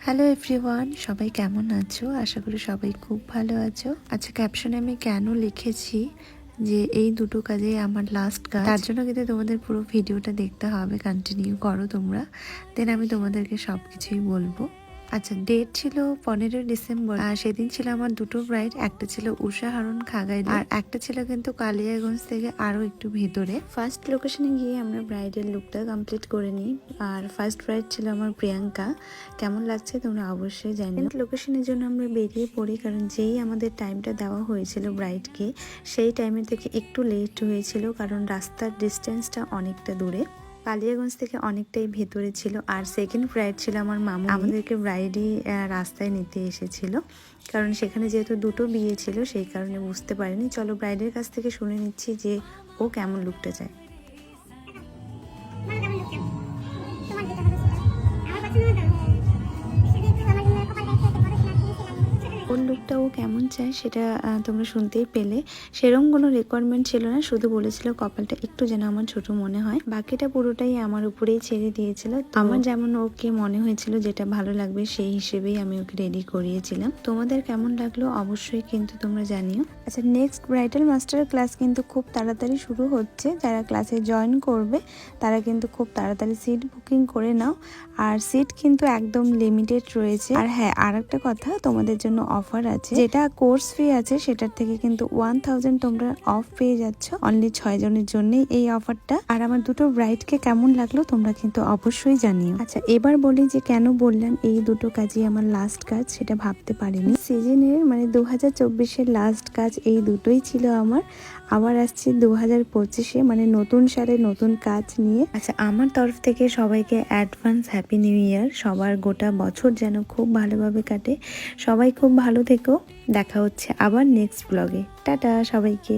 Hello everyone, সবাই কেমন আছো? আশা করি সবাই খুব ভালো আছো। আচ্ছা, ক্যাপশনে আমি কেন লিখেছি যে এই দুটো কাজে আমার লাস্ট কাজ, তার জন্য কিন্তু তোমাদের পুরো ভিডিওটা দেখতে হবে, কন্টিনিউ করো তোমরা, দেন আমি তোমাদেরকে সবকিছুই বলবো। আচ্ছা, ডেট ছিল 15 ডিসেম্বর। সেদিন ছিল আমার দুটো ব্রাইড, একটা ছিল উষা হারুন খাগাইল আর একটা ছিল কিন্তু কালিয়াগঞ্জ থেকে আরো একটু ভেতরে। ফার্স্ট লোকেশনে গিয়ে আমরা ব্রাইডের লুকটা কমপ্লিট করে নিই। আর ফার্স্ট ব্রাইড ছিল আমার প্রিয়াঙ্কা। কেমন লাগছে তোমরা অবশ্যই জানিও। লোকেশনের জন্য আমরা বেরিয়ে পড়ি, কারণ যেই আমাদের টাইমটা দেওয়া হয়েছিল ব্রাইডকে, সেই টাইমের থেকে একটু লেট হয়েছিল, কারণ রাস্তার ডিস্টেন্সটা অনেকটা দূরে, কালিয়াগঞ্জ থেকে অনেকটাই ভেতরে ছিল। আর সেকেন্ড ব্রাইড ছিল আমার মামু, আমাদেরকে ব্রাইডই রাস্তায় নিতে এসেছিল, কারণ সেখানে যেহেতু দুটো বিয়ে ছিল সেই কারণে বুঝতে পারিনি। চলো ব্রাইডের কাছ থেকে শুনে নিচ্ছি যে ও কেমন লুকটা চায়। ওর লুকটা ও কেমন চায় সেটা তোমরা শুনতেই পেলে। সেরকম কোনো রিকোয়ারমেন্ট ছিল না, শুধু বলেছিল কপালটা একটু যেন আমার ছোট মনে হয়, বাকিটা পুরোটাই আমার উপরেই ছেড়ে দিয়েছিল। আমার যেমন ওকে মনে হয়েছিল যেটা ভালো লাগবে সেই হিসেবেই আমি ওকে রেডি করিয়েছিলাম। তোমাদের কেমন লাগলো অবশ্যই কিন্তু তোমরা জানিও। আচ্ছা, নেক্সট ব্রাইডাল মাস্টার ক্লাস কিন্তু খুব তাড়াতাড়ি শুরু হচ্ছে। যারা ক্লাসে জয়েন করবে তারা কিন্তু খুব তাড়াতাড়ি সিট বুকিং করে নাও, আর সিট কিন্তু একদম লিমিটেড রয়েছে। আর হ্যাঁ, আর একটা কথা, তোমাদের জন্য অফার আছে, যেটা কোর্স ফি আছে সেটার থেকে কিন্তু 1000 তোমরা অফ পেয়ে যাচ্ছ অনলি 6 জনের জন্যই এই অফারটা। আর আমার দুটো ব্রাইডকে কেমন লাগলো তোমরা কিন্তু অবশ্যই জানিও। আচ্ছা, এবার বলি যে কেন বললাম এই দুটো কাজই আমার লাস্ট কাজ, সেটা ভাবতে পারিনি। সিজনের মানে 2024-এর লাস্ট কাজ এই দুটোই ছিল আমার। আবার আসছে 2025-এ, মানে নতুন সালে নতুন কাজ নিয়ে। আচ্ছা, আমার তরফ থেকে সবাইকে অ্যাডভান্স হ্যাপি নিউ ইয়ার। সবার গোটা বছর যেন খুব ভালোভাবে কাটে। সবাই খুব ভালো থেকো। দেখা হচ্ছে আবার নেক্সট ব্লগে। টাটা সবাইকে।